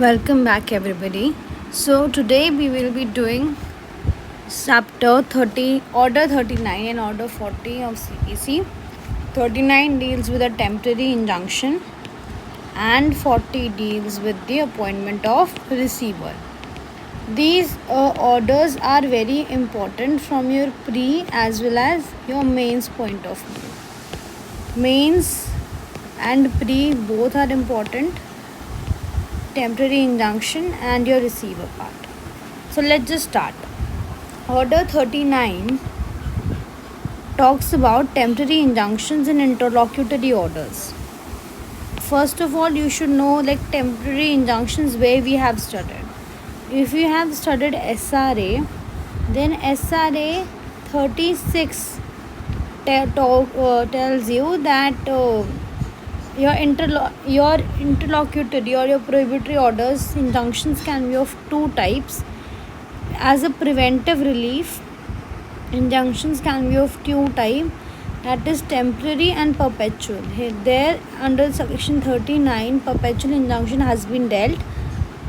Welcome back, everybody. So, today we will be doing chapter 30, order 39 and order 40 of CPC. 39 deals with a temporary injunction and 40 deals with the appointment of receiver. These orders are very important from your pre as well as your mains point of view. Mains and pre both are important, temporary injunction and your receiver part. So let's just start. Order 39 talks about temporary injunctions and interlocutory orders. First of all, you should know temporary injunctions where we have studied. If you have studied SRA, then SRA 36 tells you that your interlocutory or your prohibitory orders injunctions can be of two types. As a preventive relief, injunctions can be of two types, that is temporary and perpetual. There under section 39 perpetual injunction has been dealt,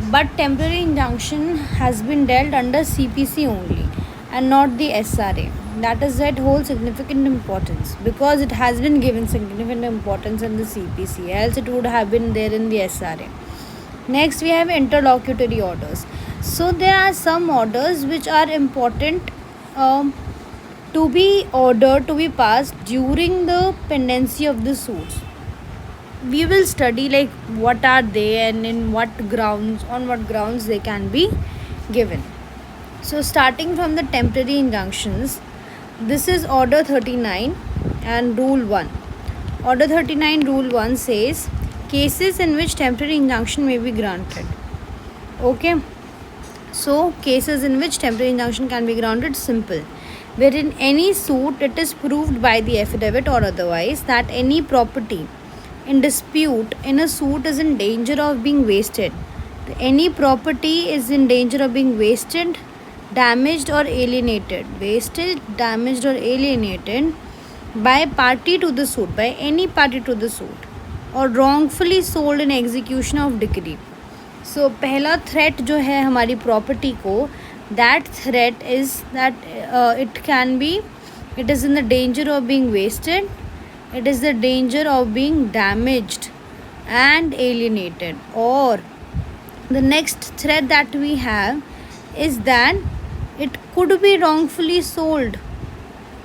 but temporary injunction has been dealt under CPC only and not the SRA. That is that holds significant importance because it has been given significant importance in the CPC, else it would have been there in the SRA. Next we have interlocutory orders. So there are some orders which are important to be ordered to be passed during the pendency of the suits. We will study what are they and on what grounds they can be given. So starting from the temporary injunctions, this is order 39 and rule 1. Order 39 rule 1 says cases in which temporary injunction may be granted. Okay, so cases in which temporary injunction can be granted, simple. Wherein any suit it is proved by the affidavit or otherwise that any property in dispute in a suit is in danger of being wasted. Any property is in danger of being wasted, damaged or alienated. Wasted, damaged or alienated by party to the suit, by any party to the suit, or wrongfully sold in execution of decree. So पहला threat जो है हमारी property को, that threat is that it is in the danger of being wasted, it is the danger of being damaged and alienated. Or the next threat that we have is that it could be wrongfully sold.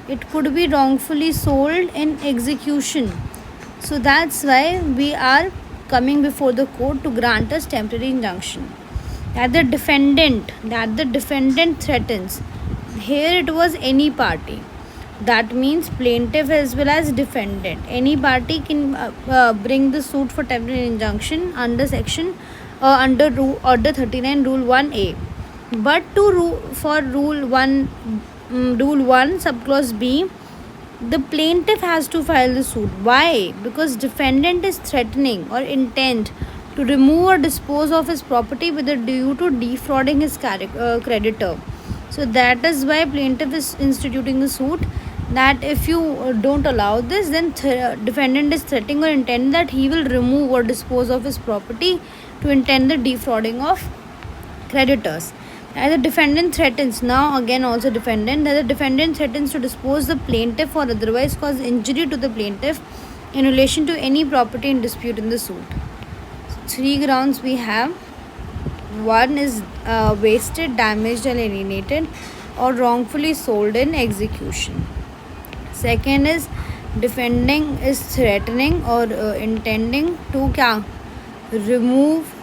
It could be wrongfully sold in execution. So that's why we are coming before the court to grant us temporary injunction. That the defendant threatens. Here it was any party. That means plaintiff as well as defendant. Any party can bring the suit for temporary injunction under order 39 rule 1A. But for rule 1 subclause B, the plaintiff has to file the suit. Why? Because defendant is threatening or intent to remove or dispose of his property with a view to defrauding his creditor. So that is why plaintiff is instituting the suit, that if you don't allow this, then defendant is threatening or intend that he will remove or dispose of his property to intend the defrauding of creditors. As the defendant threatens, now again also defendant, that the defendant threatens to dispose the plaintiff or otherwise cause injury to the plaintiff in relation to any property in dispute in the suit. Three grounds we have. One is wasted, damaged or alienated or wrongfully sold in execution. Second is defending is threatening or intending to remove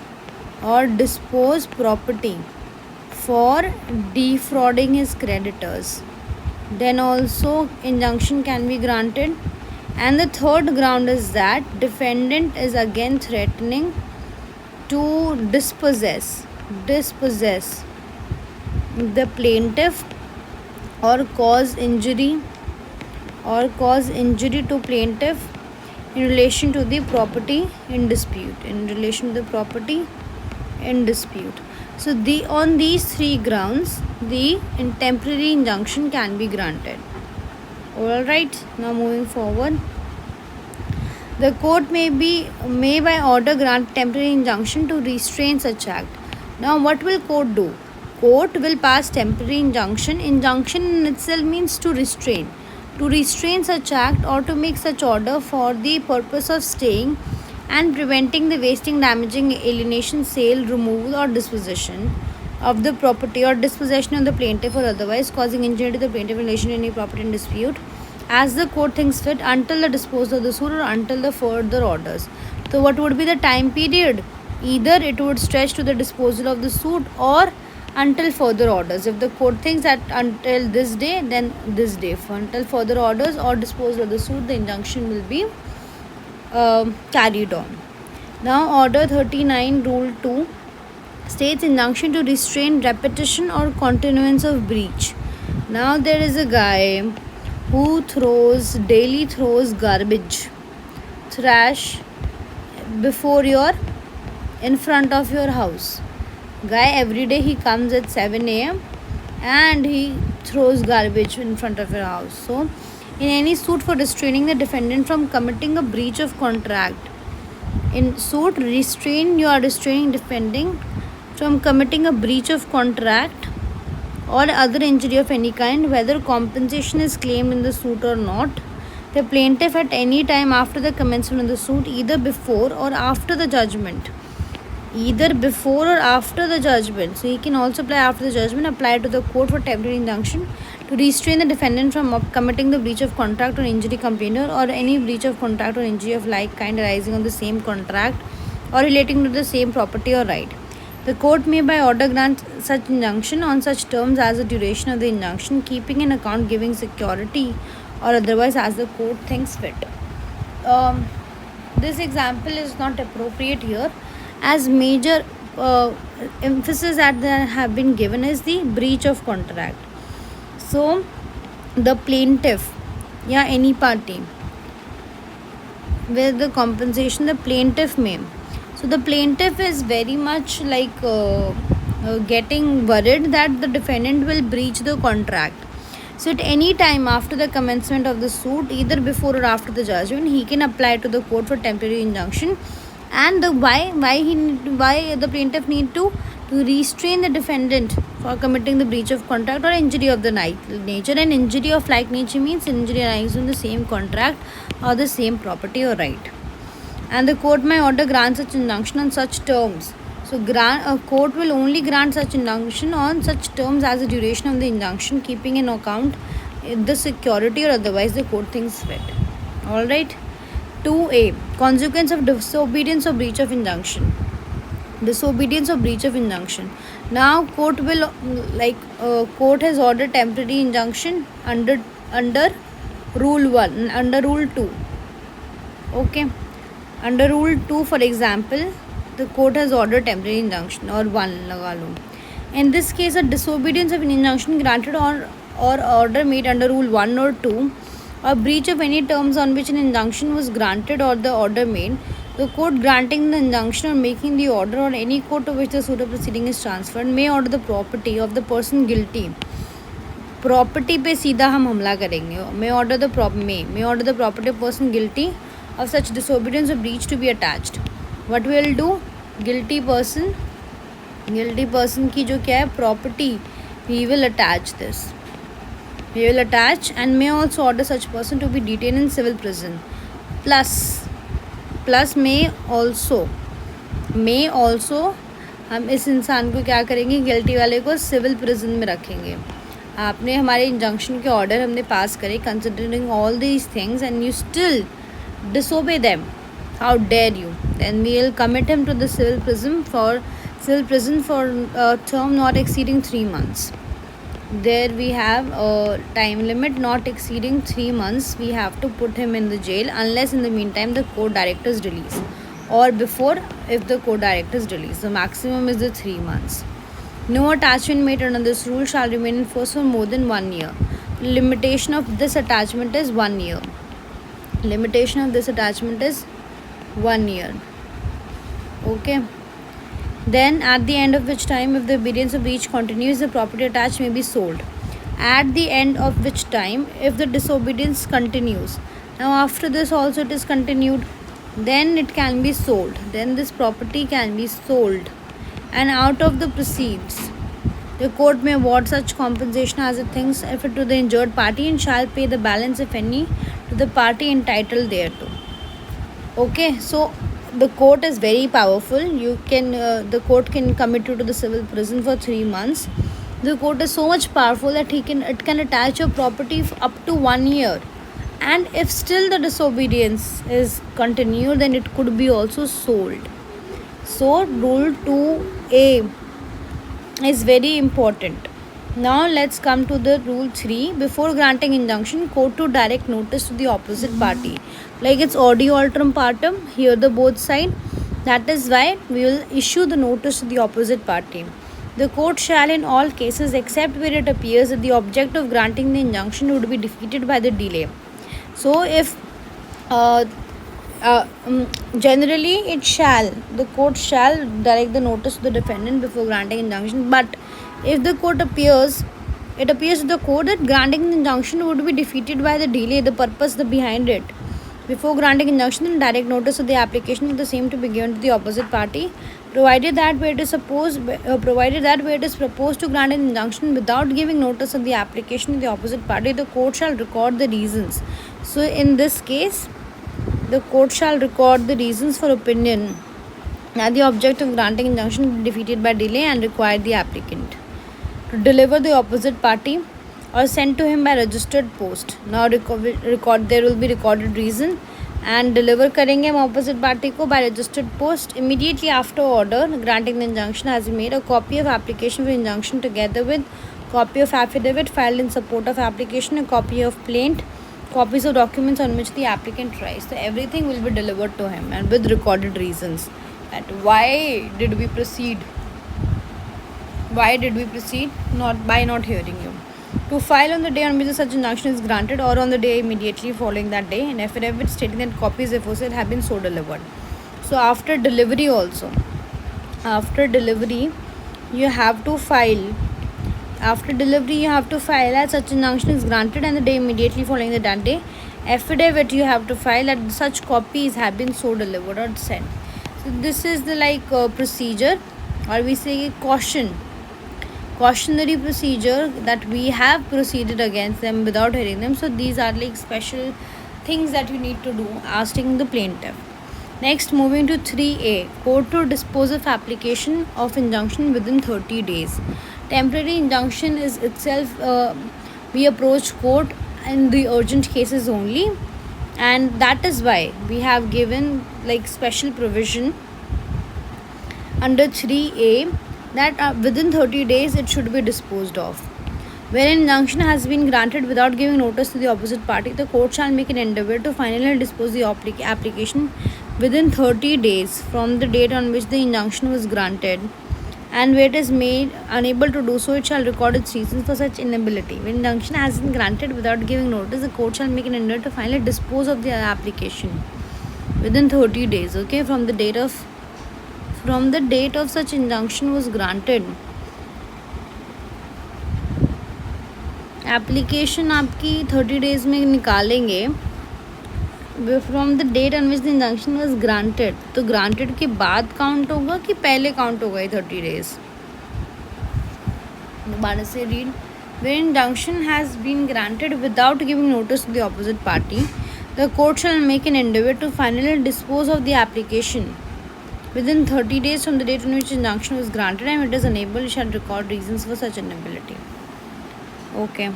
or dispose property for defrauding his creditors. Then also injunction can be granted. And the third ground is that defendant is again threatening to dispossess the plaintiff or cause injury to plaintiff in relation to the property in dispute. So on these three grounds, the temporary injunction can be granted. Alright, now moving forward. The court may by order grant temporary injunction to restrain such act. Now what will court do? Court will pass temporary injunction. Injunction in itself means to restrain. To restrain such act or to make such order for the purpose of staying and preventing the wasting, damaging, alienation, sale, removal or disposition of the property or dispossession of the plaintiff or otherwise causing injury to the plaintiff in relation to any property in dispute as the court thinks fit until the disposal of the suit or until the further orders. So what would be the time period? Either it would stretch to the disposal of the suit or until further orders. If the court thinks that until this day, then this day. Until further orders or disposal of the suit, the injunction will be carried on. Now order 39 rule 2 states injunction to restrain repetition or continuance of breach. Now there is a guy who daily throws garbage, trash in front of your house. Guy every day he comes at 7 a.m. and he throws garbage in front of your house. So in any suit for restraining the defendant from committing a breach of contract, in suit you are restraining defendant from committing a breach of contract or other injury of any kind, whether compensation is claimed in the suit or not. The plaintiff at any time after the commencement of the suit, either before or after the judgment. So he can also apply after the judgment, apply to the court for temporary injunction to restrain the defendant from committing the breach of contract or injury complained or any breach of contract or injury of like kind arising on the same contract or relating to the same property or right. The court may by order grant such injunction on such terms as the duration of the injunction, keeping in account giving security or otherwise as the court thinks fit. This example is not appropriate here, as major emphasis that there have been given is the breach of contract. So the plaintiff, any party with the compensation, the plaintiff may. So the plaintiff is very much like getting worried that the defendant will breach the contract. So at any time after the commencement of the suit, either before or after the judgment, he can apply to the court for temporary injunction. And why the plaintiff need to restrain the defendant for committing the breach of contract or injury of the nature. And injury of like nature means injury arising from the same contract or the same property or right. And the court may order grant such injunction on such terms. So a court will only grant such injunction on such terms as the duration of the injunction, keeping in account the security or otherwise the court thinks fit. Alright. 2a. Consequence of disobedience or breach of injunction. Disobedience or breach of injunction. Now court will court has ordered temporary injunction under rule 1, under rule 2. Okay. Under rule 2, for example, the court has ordered temporary injunction or 1 laga lo. In this case, a disobedience of an injunction granted or order made under rule 1 or 2, or breach of any terms on which an injunction was granted or the order made, the court granting the injunction or making the order or any court to which the suit or proceeding is transferred may order the property of the person guilty. Property पे सीधा हम हमला करेंगे. May order the property of person guilty of such disobedience or breach to be attached. What we will do? Guilty person की जो क्या है property, we will attach this. We will attach and may also order such person to be detained in civil prison. Plus may also हम इस इंसान को क्या करेंगे, गिल्टी वाले को सिविल प्रिजन में रखेंगे. आपने हमारे इंजंक्शन के ऑर्डर हमने पास करे considering all these things and you still disobey them, how dare you? Then we will commit him to the civil prison for a term not exceeding 3 months. There we have a time limit not exceeding 3 months. We have to put him in the jail unless in the meantime the court directors release, or before if the court directors release. The maximum is the 3 months. No attachment made under this rule shall remain in force for more than 1 year. Limitation of this attachment is 1 year. Limitation of this attachment is 1 year. Okay. Then at the end of which time, if the obedience of breach continues, the property attached may be sold. At the end of which time, if the disobedience continues. Now after this also it is continued. then it can be sold. Then this property can be sold, and out of the proceeds, the court may award such compensation as it thinks fit to the injured party, and shall pay the balance, if any, to the party entitled thereto. Okay, so the court is very powerful. The court can commit you to the civil prison for 3 months. The court is so much powerful that it can attach your property up to 1 year, and if still the disobedience is continued, then it could be also sold. So rule 2A is very important. Now let's come to the rule 3. Before granting injunction, court to direct notice to the opposite party. Like it's audio alterum partem, hear the both side. That is why we will issue the notice to the opposite party. The court shall in all cases, except where it appears that the object of granting the injunction would be defeated by the delay. So if generally the court shall direct the notice to the defendant before granting injunction, but if the court appears to the court that granting the injunction would be defeated by the delay, the purpose behind it, before granting injunction, then direct notice of the application of the same to be given to the opposite party, provided that where it is proposed to grant an injunction without giving notice of the application to the opposite party, the court shall record the reasons. So in this case, the court shall record the reasons for opinion that the object of granting injunction be defeated by delay, and require the applicant to deliver the opposite party or send to him by registered post. Now there will be recorded reason, and deliver करेंगे हम opposite party को by registered post. Immediately after order granting the injunction has been made, a copy of application for injunction together with copy of affidavit filed in support of application, a copy of plaint, copies of documents on which the applicant writes. So everything will be delivered to him, and with recorded reasons that why did we proceed not by not hearing you. To file on the day on which such injunction is granted, or on the day immediately following that day, an affidavit stating that copies aforesaid have been so delivered. So after delivery you have to file. After delivery you have to file that such injunction is granted, and the day immediately following that day, affidavit you have to file that such copies have been so delivered or sent. So this is the procedure, or we say cautionary procedure, that we have proceeded against them without hearing them. So these are special things that you need to do asking the plaintiff. Next, moving to 3A, court to dispose of application of injunction within 30 days. Temporary injunction is itself, we approach court in the urgent cases only, and that is why we have given special provision under 3A that within 30 days it should be disposed of. Where an injunction has been granted without giving notice to the opposite party, the court shall make an endeavour to finally dispose the application within 30 days from the date on which the injunction was granted, and where it is made unable to do so, it shall record its reasons for such inability. When injunction has been granted without giving notice, the court shall make an endeavour to finally dispose of the application within 30 days, okay, from the date of such injunction was granted. Application आपकी 30 days में निकालेंगे from the date on which the injunction was granted. तो granted के बाद count होगा कि पहले count होगा ये 30 days? दोबारा से read. Where injunction has been granted without giving notice to the opposite party, the court shall make an endeavour to finally dispose of the application within 30 days from the date on which injunction was granted, and if it is unable, it shall record reasons for such inability. Okay.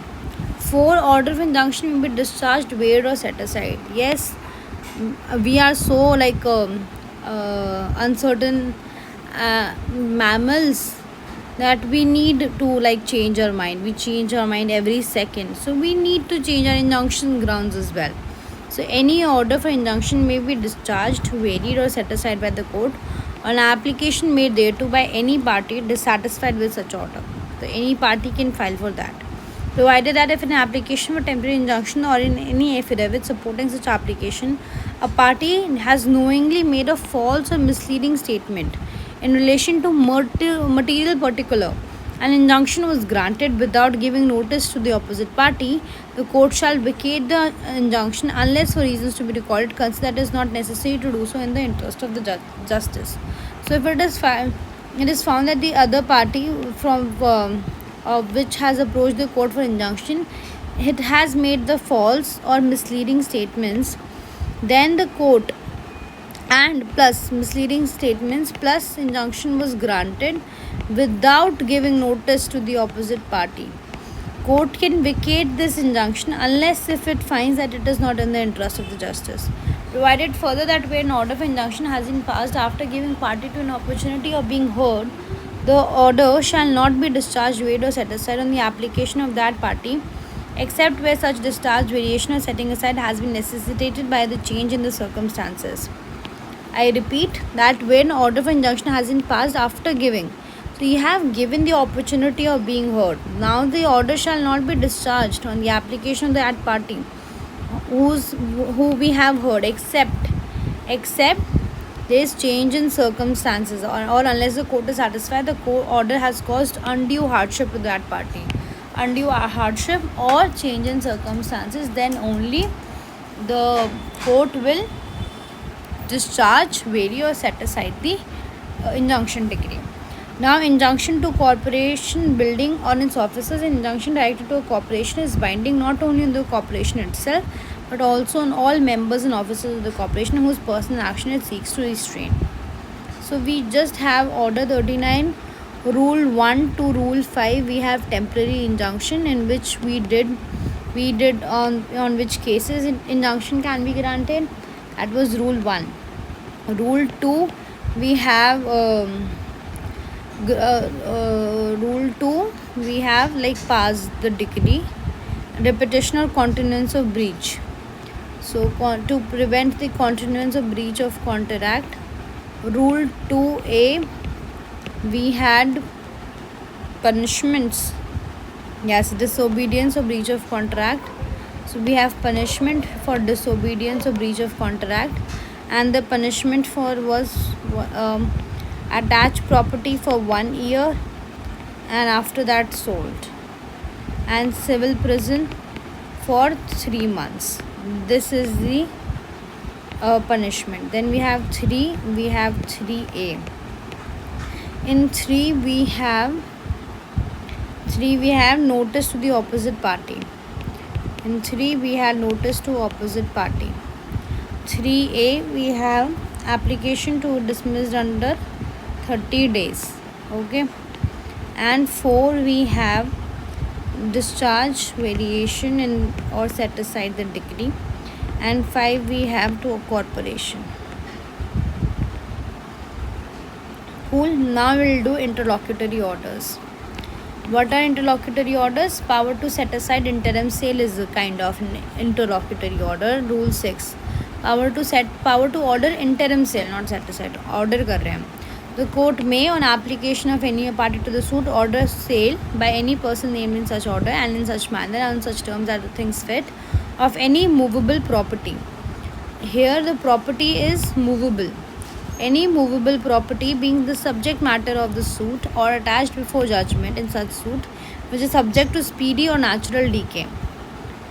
4. Order of injunction may be discharged, waived or set aside. Yes, we are so uncertain mammals that we need to change our mind. We change our mind every second, so we need to change our injunction grounds as well. So any order for injunction may be discharged, varied or set aside by the court on application made thereto by any party dissatisfied with such order. So any party can file for that, provided that if an application for temporary injunction or in any affidavit supporting such application, a party has knowingly made a false or misleading statement in relation to material particular an injunction was granted without giving notice to the opposite party, the court shall vacate the injunction unless for reasons to be recorded consider that it is not necessary to do so in the interest of the justice. So if it is found that the other party which has approached the court for injunction, it has made the false or misleading statements, then the court and plus misleading statements plus injunction was granted without giving notice to the opposite party. Court can vacate this injunction unless if it finds that it is not in the interest of the justice. Provided further that where an order of injunction has been passed after giving party to an opportunity of being heard, the order shall not be discharged, waived or set aside on the application of that party, except where such discharge, variation or setting aside has been necessitated by the change in the circumstances. I repeat that when order of injunction has been passed after giving, so you have given the opportunity of being heard. Now the order shall not be discharged on the application of that party who we have heard, except there is change in circumstances or unless the court is satisfied the court order has caused undue hardship to that party. Undue hardship or change in circumstances, then only the court will discharge, vary or set aside the injunction decree. Now, injunction to corporation building or its officers, injunction directed to a corporation is binding not only on the corporation itself but also on all members and officers of the corporation whose personal action it seeks to restrain. So we just have Order 39, Rule 1 to Rule 5. We have temporary injunction in which we did on which cases injunction can be granted. That was Rule 1. Rule 2, we have Rule 2, we have pass the decree, repetition or continuance of breach. So to prevent the continuance of breach of contract, Rule 2A, we had punishments. Yes, disobedience or breach of contract. So we have punishment for disobedience or breach of contract, and the punishment for was attached property for 1 year and after that sold, and civil prison for 3 months. This is the punishment. Then we have 3A. In 3 we have notice to the opposite party. In 3 we had notice to opposite party. 3A, we have application to dismissed under 30 days. Okay. And 4, we have discharge, variation or set aside the decree. And 5, we have to a corporation. Cool. Now we'll do interlocutory orders. What are interlocutory orders? Power to set aside interim sale is a kind of an interlocutory order. Rule 6. Power to order interim sale, not set aside. Order कर रहे हैं. The court may, on application of any party to the suit, order sale by any person named in such order and in such manner and on such terms as the things fit of any movable property. Here the property is movable. Any movable property being the subject matter of the suit or attached before judgment in such suit which is subject to speedy or natural decay.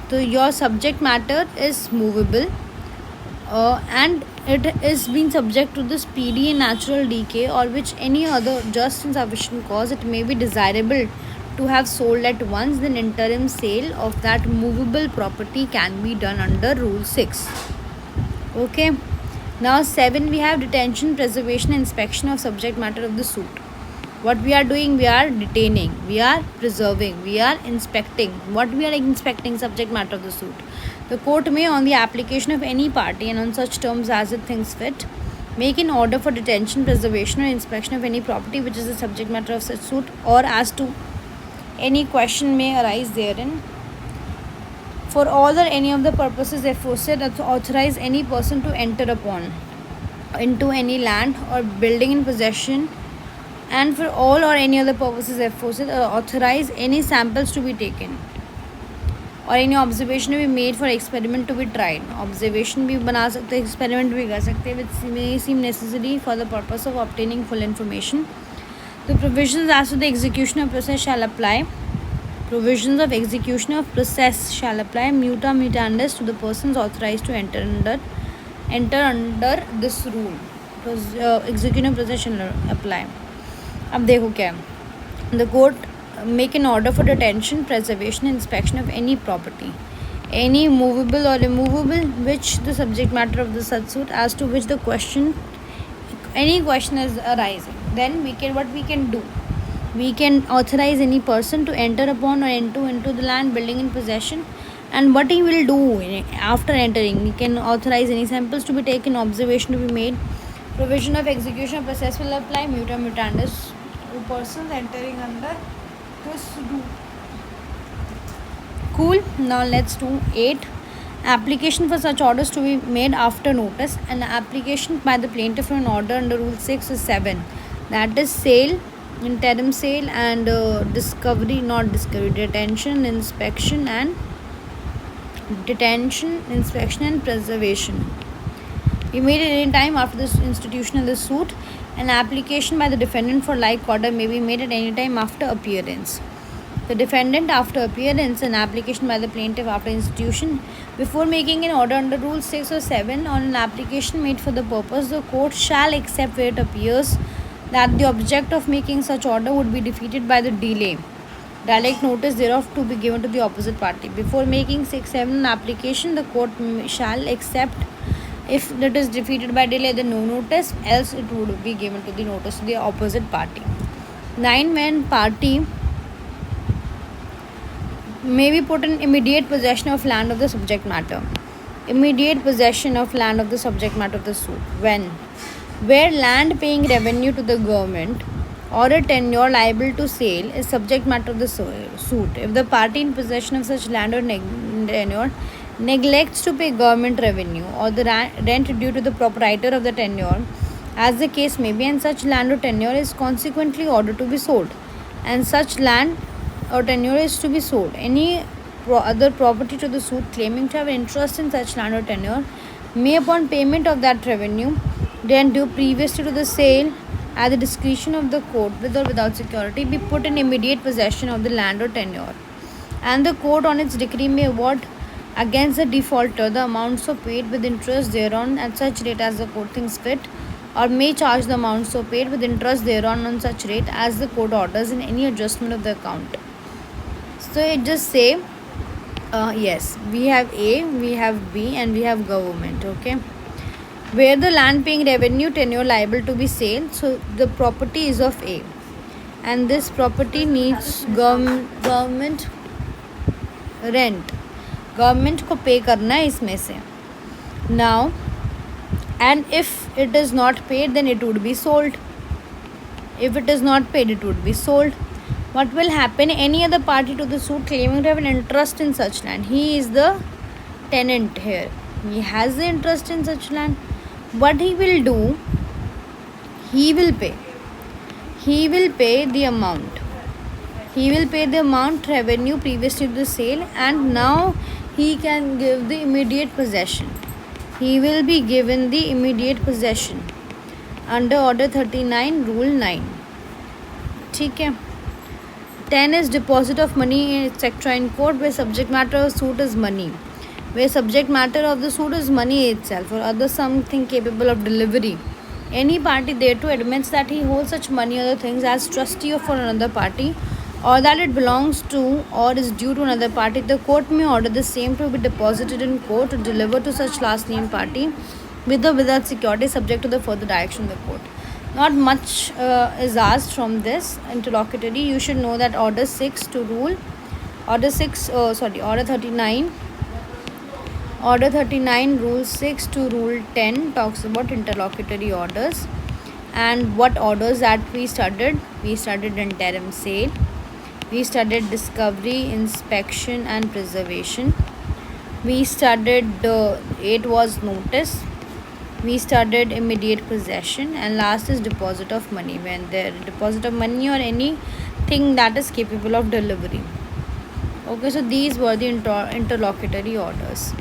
So your subject matter is movable and it is being subject to the speedy and natural decay or which any other just and sufficient cause it may be desirable to have sold at once, then interim sale of that movable property can be done under Rule 6. Okay. Now 7, we have detention, preservation, inspection of subject matter of the suit. What we are doing, we are detaining, we are preserving, we are inspecting. What we are inspecting? Subject matter of the suit. The court may, on the application of any party and on such terms as it thinks fit, make an order for detention, preservation or inspection of any property which is the subject matter of such suit or as to any question may arise therein. For all or any of the purposes aforesaid, authorize any person to enter upon, into any land or building in possession, and for all or any other purposes aforesaid, authorize any samples to be taken or any observation to be made for experiment to be tried. Observation भी बना सकते हैं, experiment भी कर सकते हैं, which may seem necessary for the purpose of obtaining full information. The provisions as to the execution of process shall apply. Provisions of execution of process shall apply muta mutandis to the persons authorized to enter under this rule. Execution process shall apply. अब देखो क्या है. The court make an order for detention, preservation, inspection of any property, any movable or immovable, which the subject matter of the such suit as to which any question is arising. Then what we can do, we can authorize any person to enter upon or enter into the land, building in possession, and what he will do after entering. We can authorize any samples to be taken, observation to be made. Provision of execution process will apply muta mutandis to persons entering under this rule. Cool. Now let's do 8. Application for such orders to be made after notice. An application by the plaintiff for an order under Rule 6 is 7. That is sale, interim sale, and detention, inspection, and preservation. Be made at any time after the institution of the suit. An application by the defendant for like order may be made at any time after appearance. The defendant after appearance, an application by the plaintiff after institution. Before making an order under Rule 6 or 7 on an application made for the purpose, the court shall accept where it appears that the object of making such order would be defeated by the delay. Direct notice thereof to be given to the opposite party. Before making 6-7 application, the court shall accept. If it is defeated by delay, then no notice, else it would be given to the notice to the opposite party. 9. When party may be put in immediate possession of land of the subject matter. Immediate possession of land of the subject matter of the suit. Where land paying revenue to the government or a tenure liable to sale is subject matter of the suit. If the party in possession of such land or tenure neglects to pay government revenue or the rent due to the proprietor of the tenure, as the case may be, and such land or tenure is consequently ordered to be sold, and such land or tenure is to be sold, any other property to the suit claiming to have interest in such land or tenure may, upon payment of that revenue then due previously to the sale, at the discretion of the court, with or without security, be put in immediate possession of the land or tenure, and the court on its decree may award against the defaulter the amounts so paid with interest thereon at such rate as the court thinks fit, or may charge the amounts so paid with interest thereon on such rate as the court orders in any adjustment of the account. So it just say yes, we have A, we have B, and we have government. Okay, where the land paying revenue, tenure liable to be sale, so the property is of A, and this property needs government rent, government को पे करना है इसमें से. Now, and if it is not paid, then it would be sold. If it is not paid, it would be sold. What will happen? Any other party to the suit claiming to have an interest in such land, he is the tenant here, he has the interest in such land. What he will do, he will pay the amount. He will pay the amount revenue previously to the sale, and now he can give the immediate possession. He will be given the immediate possession under Order 39, Rule 9. ठीक है. 10 is deposit of money etc. in court, where subject matter of suit is money. Where subject matter of the suit is money itself or other something capable of delivery. Any party thereto admits that he holds such money or other things as trustee for another party, or that it belongs to or is due to another party, the court may order the same to be deposited in court or delivered to such last named party with or without security, subject to the further direction of the court. Not much is asked from this interlocutory. You should know that Order 39, Rule 6 to Rule 10 talks about interlocutory orders. And what orders that we studied? We studied interim sale. We studied discovery, inspection, and preservation. We studied 8 was notice. We studied immediate possession, and last is deposit of money, when there deposit of money or anything that is capable of delivery. Okay, so these were the interlocutory orders.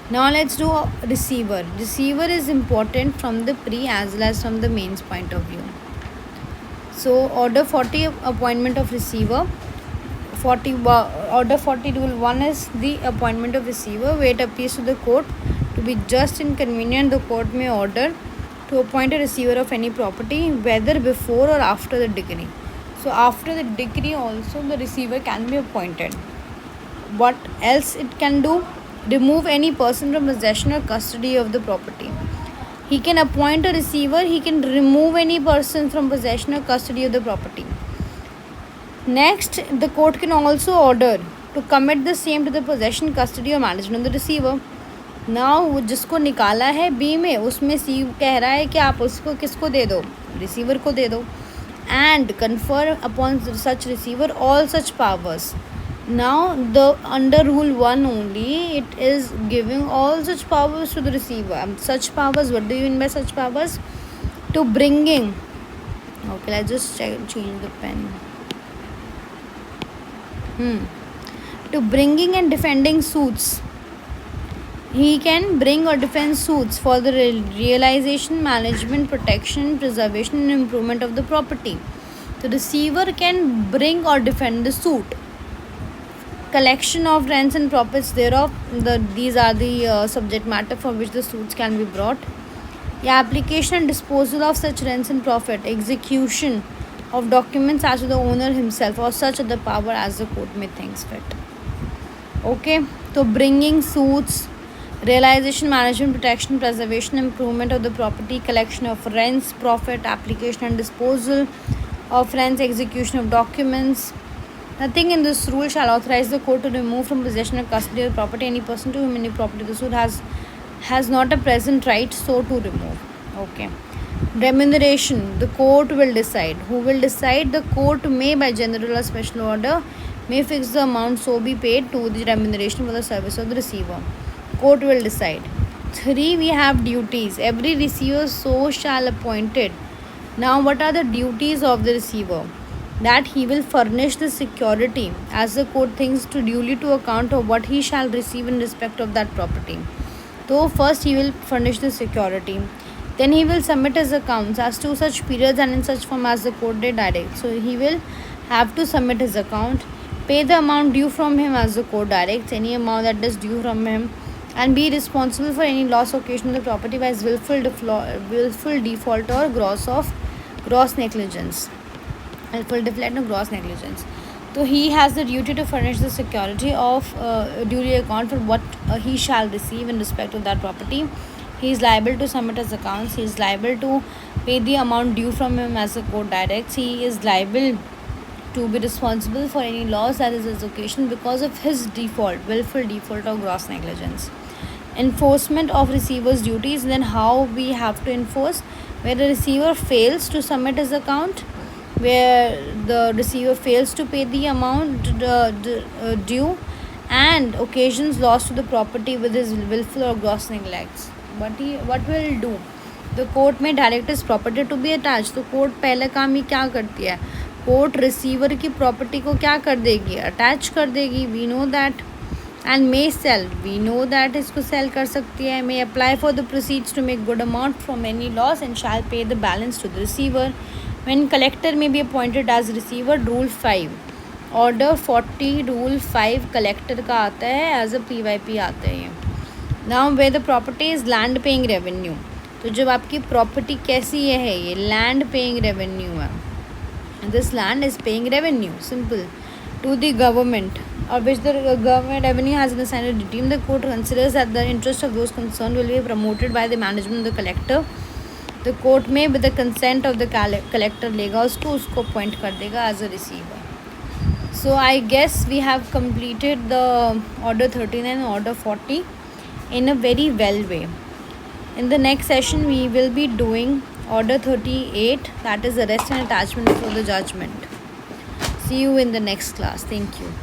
Now let's do receiver. Receiver is important from the pre as well as from the mains point of view. So order 40, appointment of receiver. Order 40 rule 1 is the appointment of receiver, where it appears to the court to be just and convenient. The court may order to appoint a receiver of any property, whether before or after the decree. So after the decree also the receiver can be appointed. What else it can do? Remove any person from possession or custody of the property. He can appoint a receiver, he can remove any person from possession or custody of the property. Next, the court can also order to commit the same to the possession, custody or management of the receiver. Now जिसको निकाला है B में, उसमें सी कह रहा है कि आप उसको किसको दे दो, रिसीवर को दे दो, and confer upon such receiver all such powers. Now the under rule 1 only, it is giving all such powers to the receiver. Such powers, what do you mean by such powers? To bringing, okay, let's just change the pen. To bringing and defending suits. He can bring or defend suits for the realization, management, protection, preservation and improvement of the property. The receiver can bring or defend the suit. Collection of rents and profits thereof, these are the subject matter for which the suits can be brought. The application and disposal of such rents and profit, execution of documents as to the owner himself or such other power as the court may thinks fit. Okay, so bringing suits, realization, management, protection, preservation, improvement of the property, collection of rents, profit, application and disposal of rents, execution of documents. Nothing in this rule shall authorize the court to remove from possession or custody of the property any person to whom any property the suit has not a present right so to remove. Okay. Remuneration, the court will decide. Who will decide? The court may, by general or special order, may fix the amount so be paid to the remuneration for the service of the receiver. Court will decide. 3, we have duties. Every receiver so shall appointed. Now what are the duties of the receiver? That he will furnish the security as the court thinks to duly to account of what he shall receive in respect of that property. So first he will furnish the security. Then he will submit his accounts as to such periods and in such form as the court may direct. So he will have to submit his account, pay the amount due from him as the court directs, any amount that is due from him, and be responsible for any loss occasioned to the property by his willful default or gross negligence. Willful default or gross negligence. So he has the duty to furnish the security of duly account for what he shall receive in respect of that property. He is liable to submit his accounts. He is liable to pay the amount due from him as the court directs. He is liable to be responsible for any loss that is his occasion because of his willful default or gross negligence. Enforcement of receiver's duties. Then how we have to enforce? Where the receiver fails to submit his account, where the receiver fails to pay the amount due, and occasions loss to the property with his willful or gross neglects. What will do? The court may direct his property to be attached. तो court पहले काम ही क्या करती है? Court receiver की property को क्या कर देगी? अटैच कर देगी. We know that. And may sell, we know that इसको सेल कर सकती है. May apply for the proceeds to make good amount from any loss and shall pay the balance to the receiver. When collector may be appointed as receiver, rule 5. Order 40 rule 5 collector का आता है, as a PYP आता है ये. Now where the property is land paying revenue. तो जब आपकी property कैसी है, ये land paying revenue है. This land is paying revenue, simple, to the government, of which the government revenue has been assigned to redeem. The court considers that the interest of those concerned will be promoted by the management of the collector. The court may, with the consent of the collector, लेगा उसको appoint कर देगा as a receiver. So I guess we have completed the order 39 and order 40 in a very well way. In the next session we will be doing order 38, that is arrest and attachment before the judgment. See you in the next class. Thank you.